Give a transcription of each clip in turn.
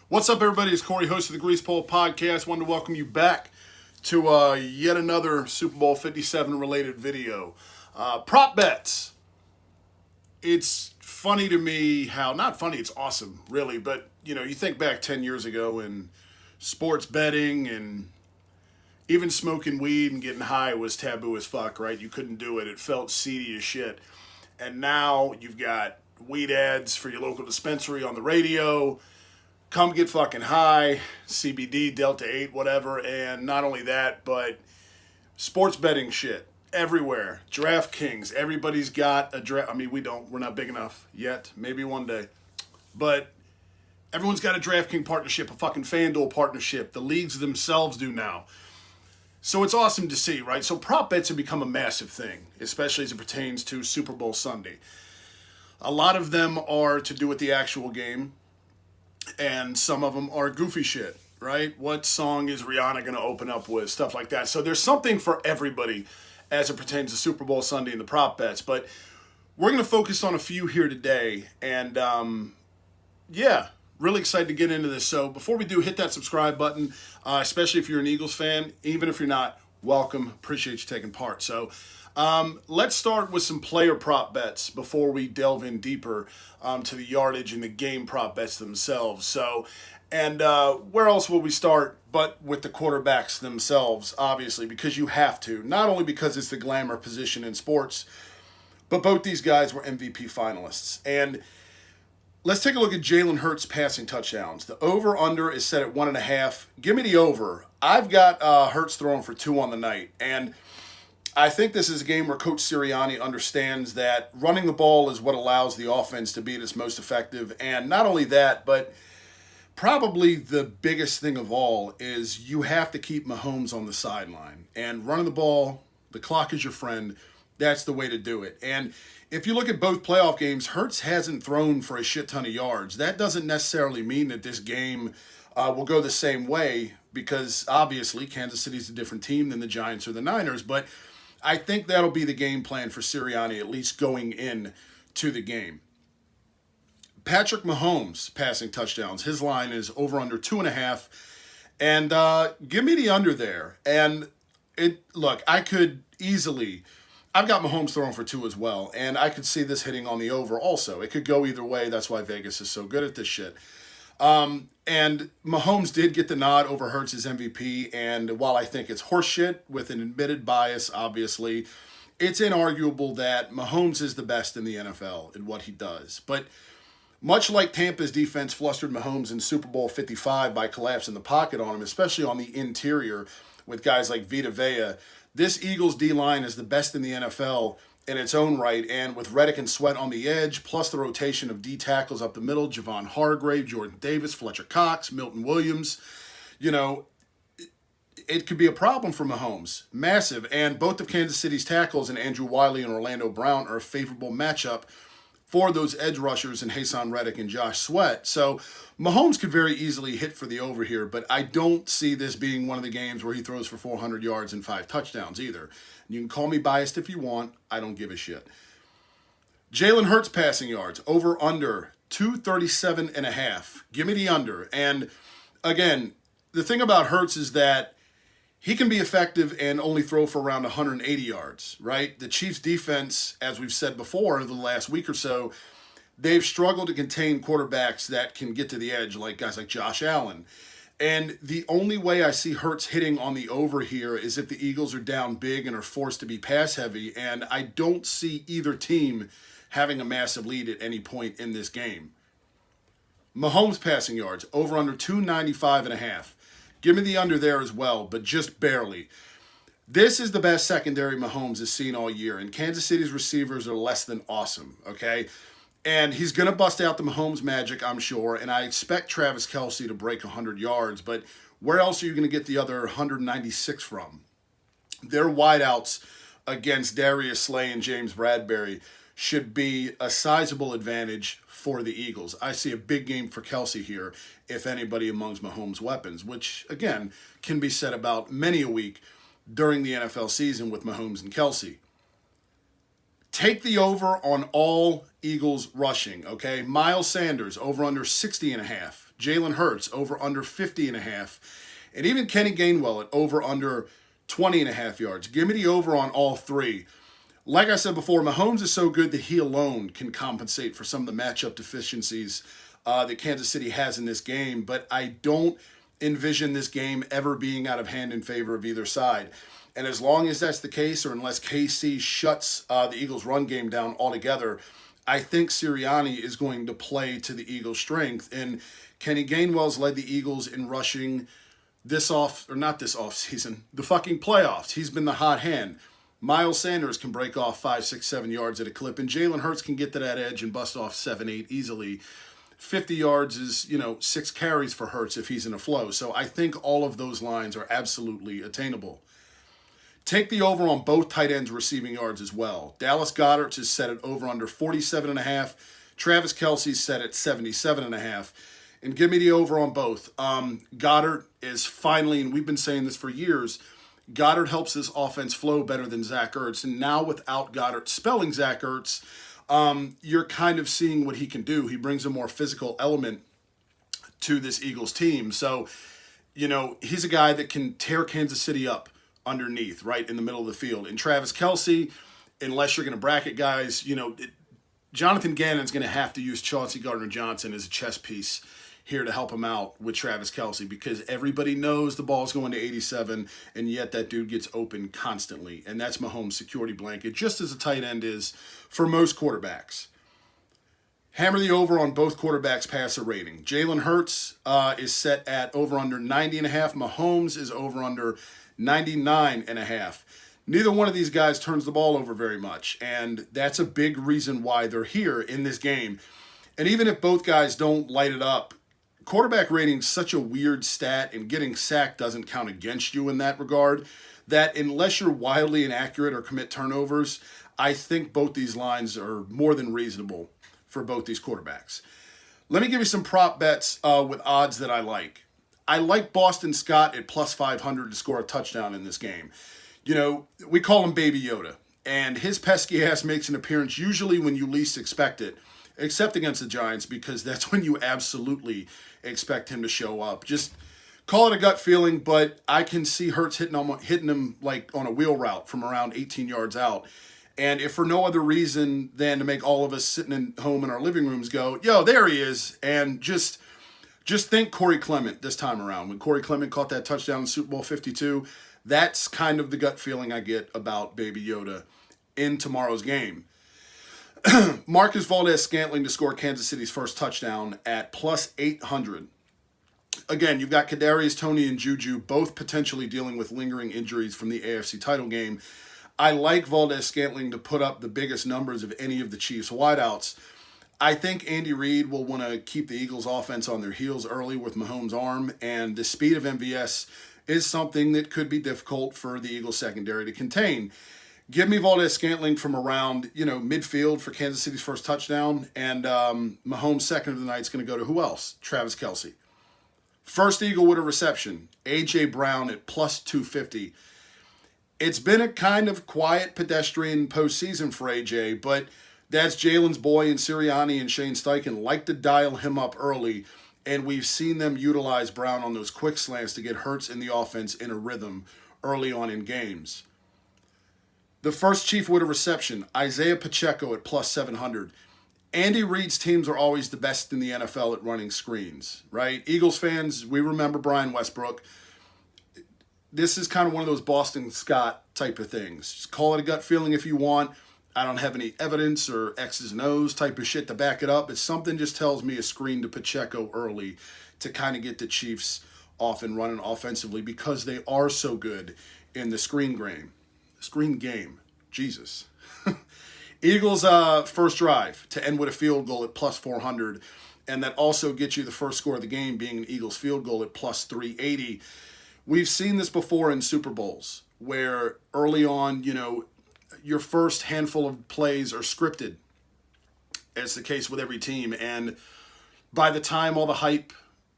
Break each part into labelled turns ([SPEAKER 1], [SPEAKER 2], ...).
[SPEAKER 1] What's up, everybody? It's Corey, host of the Grease Pole Podcast. Wanted to welcome you back to yet another Super Bowl 57 related video. Prop bets. It's funny to me how, not funny, it's awesome, really, but you think back 10 years ago and sports betting and even smoking weed and getting high was taboo as fuck, right? You couldn't do it. It felt seedy as shit. And now you've got weed ads for your local dispensary on the radio. Come get fucking high, CBD, Delta 8, whatever. And not only that, but sports betting shit everywhere. DraftKings, everybody's got a draft. I mean, we're not big enough yet. Maybe one day. But everyone's got a DraftKings partnership, a fucking FanDuel partnership. The leagues themselves do now. So it's awesome to see, right? So prop bets have become a massive thing, especially as it pertains to Super Bowl Sunday. A lot of them are to do with the actual game, and some of them are goofy shit, right? What song is Rihanna going to open up with? Stuff like that. So there's something for everybody as it pertains to Super Bowl Sunday and the prop bets. But we're going to focus on a few here today. And really excited to get into this. So before we do, hit that subscribe button, especially if you're an Eagles fan. Even if you're not, welcome. Appreciate you taking part. So let's start with some player prop bets before we delve in deeper to the yardage and the game prop bets themselves. So, and where else will we start but with the quarterbacks themselves, obviously, because you have to. Not only because it's the glamour position in sports, but both these guys were MVP finalists. And let's take a look at Jalen Hurts' passing touchdowns. The over-under is set at 1.5. Give me the over. I've got Hurts throwing for 2 on the night. And I think this is a game where Coach Sirianni understands that running the ball is what allows the offense to be at its most effective. And not only that, but probably the biggest thing of all is you have to keep Mahomes on the sideline. And running the ball, the clock is your friend. That's the way to do it. And if you look at both playoff games, Hurts hasn't thrown for a shit ton of yards. That doesn't necessarily mean that this game will go the same way, because obviously Kansas City's a different team than the Giants or the Niners. But I think that'll be the game plan for Sirianni, at least going in to the game. Patrick Mahomes passing touchdowns. His line is over under 2.5. And give me the under there. And I could easily, I've got Mahomes throwing for 2 as well. And I could see this hitting on the over also. It could go either way. That's why Vegas is so good at this shit. And Mahomes did get the nod over Hurts as MVP, and while I think it's horseshit with an admitted bias, obviously, it's inarguable that Mahomes is the best in the NFL in what he does. But much like Tampa's defense flustered Mahomes in Super Bowl 55 by collapsing the pocket on him, especially on the interior with guys like Vita Vea, this Eagles D-line is the best in the NFL in its own right, and with Reddick and Sweat on the edge, plus the rotation of D tackles up the middle, Javon Hargrave, Jordan Davis, Fletcher Cox, Milton Williams, it could be a problem for Mahomes. Massive. And both of Kansas City's tackles and Andrew Wiley and Orlando Brown are a favorable matchup for those edge rushers in Hassan Reddick and Josh Sweat. So Mahomes could very easily hit for the over here, but I don't see this being one of the games where he throws for 400 yards and 5 touchdowns either. You can call me biased if you want. I don't give a shit. Jalen Hurts passing yards, over under 237.5. Give me the under. And again, the thing about Hurts is that he can be effective and only throw for around 180 yards, right? The Chiefs defense, as we've said before over the last week or so, they've struggled to contain quarterbacks that can get to the edge, like guys like Josh Allen. And the only way I see Hurts hitting on the over here is if the Eagles are down big and are forced to be pass heavy. And I don't see either team having a massive lead at any point in this game. Mahomes passing yards, over under 295.5. Give me the under there as well, but just barely. This is the best secondary Mahomes has seen all year, and Kansas City's receivers are less than awesome, okay? And he's going to bust out the Mahomes magic, I'm sure, and I expect Travis Kelce to break 100 yards, but where else are you going to get the other 196 from? Their wideouts against Darius Slay and James Bradbury should be a sizable advantage for the Eagles. I see a big game for Kelce here, if anybody amongst Mahomes' weapons, which, again, can be said about many a week during the NFL season with Mahomes and Kelce. Take the over on all Eagles rushing, okay? Miles Sanders, over under 60.5. Jalen Hurts over under 50.5. And even Kenny Gainwell at over under 20.5 yards. Give me the over on all three. Like I said before, Mahomes is so good that he alone can compensate for some of the matchup deficiencies that Kansas City has in this game. But I don't envision this game ever being out of hand in favor of either side. And as long as that's the case, or unless KC shuts the Eagles' run game down altogether, I think Sirianni is going to play to the Eagles' strength. And Kenny Gainwell's led the Eagles in rushing the fucking playoffs. He's been the hot hand. Miles Sanders can break off 5, 6, 7 yards at a clip, and Jalen Hurts can get to that edge and bust off 7, 8 easily. 50 yards is, 6 carries for Hurts if he's in a flow. So I think all of those lines are absolutely attainable. Take the over on both tight ends receiving yards as well. Dallas Goedert is set at over under 47.5. Travis Kelce's set at 77.5. And give me the over on both. Goedert is finally, and we've been saying this for years, Goddard helps this offense flow better than Zach Ertz. And now without Goddard spelling Zach Ertz, you're kind of seeing what he can do. He brings a more physical element to this Eagles team. So, he's a guy that can tear Kansas City up underneath, right in the middle of the field. And Travis Kelce, unless you're going to bracket guys, Jonathan Gannon's going to have to use Chauncey Gardner-Johnson as a chess piece here to help him out with Travis Kelce, because everybody knows the ball's going to 87, and yet that dude gets open constantly. And that's Mahomes' security blanket, just as a tight end is for most quarterbacks. Hammer the over on both quarterbacks' passer rating. Jalen Hurts is set at over under 90.5. Mahomes is over under 99.5. Neither one of these guys turns the ball over very much, and that's a big reason why they're here in this game. And even if both guys don't light it up, quarterback rating is such a weird stat, and getting sacked doesn't count against you in that regard, that unless you're wildly inaccurate or commit turnovers, I think both these lines are more than reasonable for both these quarterbacks. Let me give you some prop bets with odds that I like. I like Boston Scott at plus 500 to score a touchdown in this game. We call him Baby Yoda, and his pesky ass makes an appearance usually when you least expect it, except against the Giants, because that's when you absolutely expect him to show up. Just call it a gut feeling, but I can see Hurts hitting him like on a wheel route from around 18 yards out. And if for no other reason than to make all of us sitting at home in our living rooms go, yo, there he is, and just think Corey Clement this time around. When Corey Clement caught that touchdown in Super Bowl 52, that's kind of the gut feeling I get about Baby Yoda in tomorrow's game. Marcus Valdes-Scantling to score Kansas City's first touchdown at plus 800. Again, you've got Kadarius Toney and Juju both potentially dealing with lingering injuries from the AFC title game. I like Valdes-Scantling to put up the biggest numbers of any of the Chiefs wideouts. I think Andy Reid will want to keep the Eagles offense on their heels early with Mahomes' arm, and the speed of MVS is something that could be difficult for the Eagles secondary to contain. Give me Valdes-Scantling from around, midfield for Kansas City's first touchdown, and Mahomes' second of the night is going to go to who else? Travis Kelce. First Eagle with a reception, A.J. Brown at plus 250. It's been a kind of quiet pedestrian postseason for A.J., but that's Jalen's boy, and Sirianni and Shane Steichen like to dial him up early, and we've seen them utilize Brown on those quick slants to get Hurts in the offense in a rhythm early on in games. The first Chief with a reception, Isaiah Pacheco at plus 700. Andy Reid's teams are always the best in the NFL at running screens, right? Eagles fans, we remember Brian Westbrook. This is kind of one of those Boston Scott type of things. Just call it a gut feeling if you want. I don't have any evidence or X's and O's type of shit to back it up. But something just tells me a screen to Pacheco early to kind of get the Chiefs off and running offensively, because they are so good in the screen game. Jesus. Eagles first drive to end with a field goal at plus 400. And that also gets you the first score of the game being an Eagles field goal at plus 380. We've seen this before in Super Bowls where early on, your first handful of plays are scripted, as the case with every team. And by the time all the hype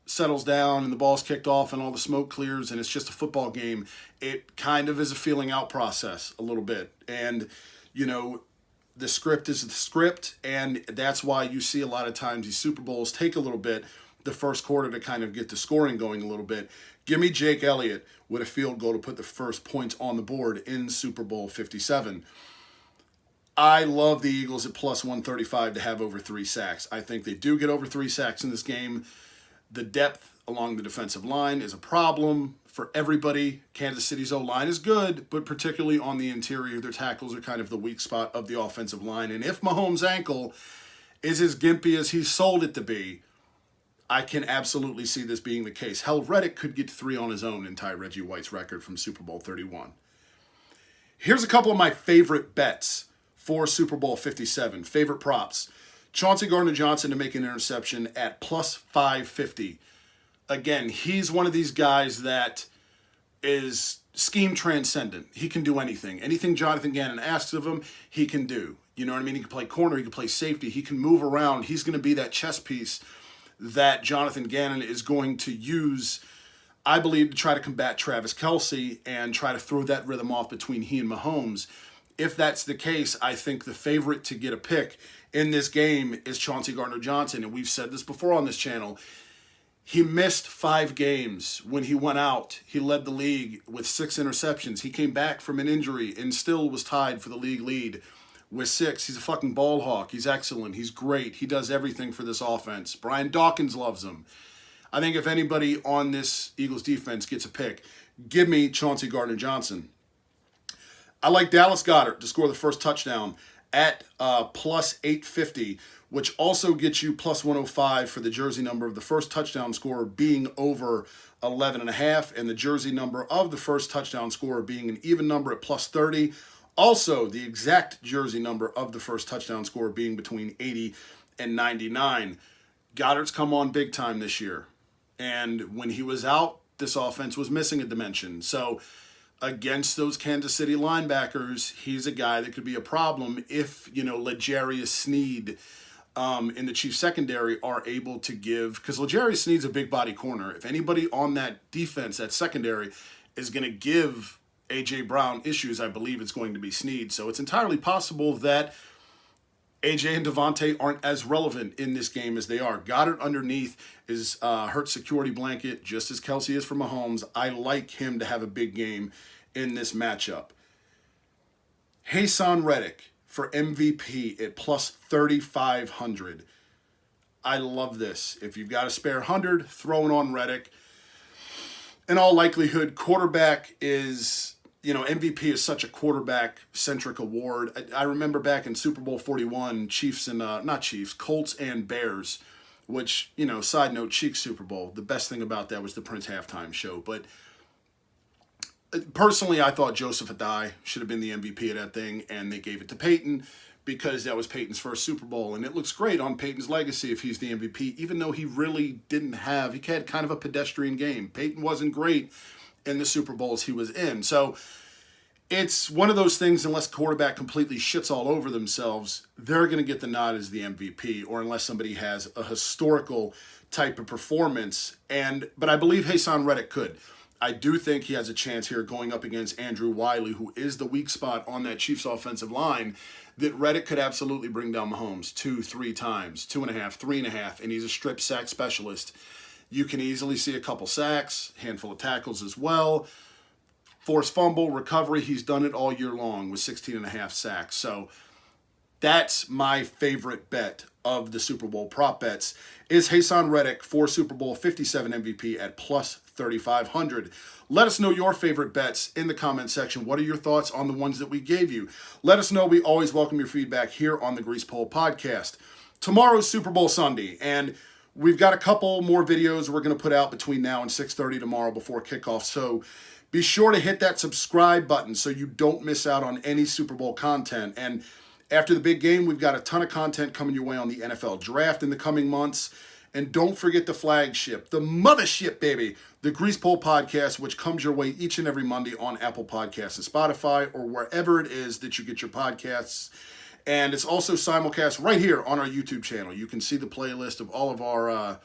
[SPEAKER 1] settles down and the ball's kicked off and all the smoke clears and it's just a football game, it kind of is a feeling out process a little bit. And, the script is the script, and that's why you see a lot of times these Super Bowls take a little bit the first quarter to kind of get the scoring going a little bit. Give me Jake Elliott with a field goal to put the first points on the board in Super Bowl 57. I love the Eagles at plus 135 to have over 3 sacks. I think they do get over 3 sacks in this game. The depth along the defensive line is a problem for everybody. Kansas City's O-line is good, but particularly on the interior, their tackles are kind of the weak spot of the offensive line. And if Mahomes' ankle is as gimpy as he sold it to be, I can absolutely see this being the case. Hell, Reddick could get 3 on his own and tie Reggie White's record from Super Bowl 31. Here's a couple of my favorite bets for Super Bowl 57. Favorite props. Chauncey Gardner-Johnson to make an interception at plus 550. Again, he's one of these guys that is scheme transcendent. He can do anything. Anything Jonathan Gannon asks of him, he can do. You know what I mean? He can play corner. He can play safety. He can move around. He's going to be that chess piece that Jonathan Gannon is going to use, I believe, to try to combat Travis Kelce and try to throw that rhythm off between he and Mahomes. If that's the case, I think the favorite to get a pick in this game is Chauncey Gardner-Johnson. And we've said this before on this channel. He missed 5 games when he went out. He led the league with 6 interceptions. He came back from an injury and still was tied for the league lead with 6. He's a fucking ball hawk. He's excellent. He's great. He does everything for this offense. Brian Dawkins loves him. I think if anybody on this Eagles defense gets a pick, give me Chauncey Gardner-Johnson. I like Dallas Goedert to score the first touchdown at plus 850, which also gets you plus 105 for the jersey number of the first touchdown scorer being over 11.5, and the jersey number of the first touchdown scorer being an even number at plus 30. Also, the exact jersey number of the first touchdown scorer being between 80 and 99. Goddard's come on big time this year. And when he was out, this offense was missing a dimension. So against those Kansas City linebackers, he's a guy that could be a problem if, L'Jarius Sneed in the Chiefs secondary are able to give, because L'Jarius Sneed's a big body corner. If anybody on that defense, that secondary, is going to give A.J. Brown issues, I believe it's going to be Sneed. So it's entirely possible that A.J. and Devontae aren't as relevant in this game as they are. Goddard underneath is Hurts security blanket, just as Kelce is for Mahomes. I like him to have a big game in this matchup. Haason Reddick for MVP at plus 3,500. I love this. If you've got a spare 100, throw it on Reddick. In all likelihood, quarterback is, MVP is such a quarterback-centric award. I remember back in Super Bowl 41, Colts and Bears, which, side note, Chic Super Bowl. The best thing about that was the Prince halftime show. But personally, I thought Joseph Adai should have been the MVP of that thing, and they gave it to Peyton because that was Peyton's first Super Bowl. And it looks great on Peyton's legacy if he's the MVP, even though he really he had kind of a pedestrian game. Peyton wasn't great in the Super Bowls he was in. So it's one of those things, unless quarterback completely shits all over themselves, they're going to get the nod as the MVP, or unless somebody has a historical type of performance. But I believe Haason Reddick could. I do think he has a chance here going up against Andrew Wiley, who is the weak spot on that Chiefs offensive line, that Reddick could absolutely bring down Mahomes 2-3 times, 2.5, 3.5, and he's a strip sack specialist. You can easily see a couple sacks, handful of tackles as well. Forced fumble, recovery, he's done it all year long with 16.5 sacks. So that's my favorite bet of the Super Bowl prop bets, is Haason Reddick for Super Bowl 57 MVP at plus 3,500. Let us know your favorite bets in the comment section. What are your thoughts on the ones that we gave you? Let us know. We always welcome your feedback here on the Grease Pole Podcast. Tomorrow's Super Bowl Sunday, and we've got a couple more videos we're going to put out between now and 6:30 tomorrow before kickoff. So be sure to hit that subscribe button so you don't miss out on any Super Bowl content. And after the big game, we've got a ton of content coming your way on the NFL Draft in the coming months. And don't forget the flagship, the mothership, baby, the Grease Pole Podcast, which comes your way each and every Monday on Apple Podcasts and Spotify, or wherever it is that you get your podcasts. And it's also simulcast right here on our YouTube channel. You can see the playlist of all of our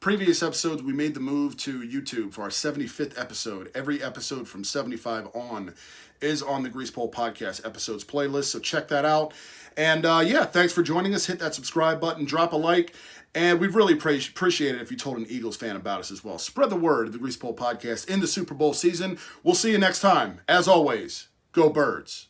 [SPEAKER 1] previous episodes. We made the move to YouTube for our 75th episode. Every episode from 75 on is on the Grease Pole Podcast episodes playlist, so check that out. And thanks for joining us. Hit that subscribe button, drop a like, And we'd really appreciate it if you told an Eagles fan about us as well. Spread the word of the Grease Pole Podcast in the Super Bowl season. We'll see you next time. As always, go Birds.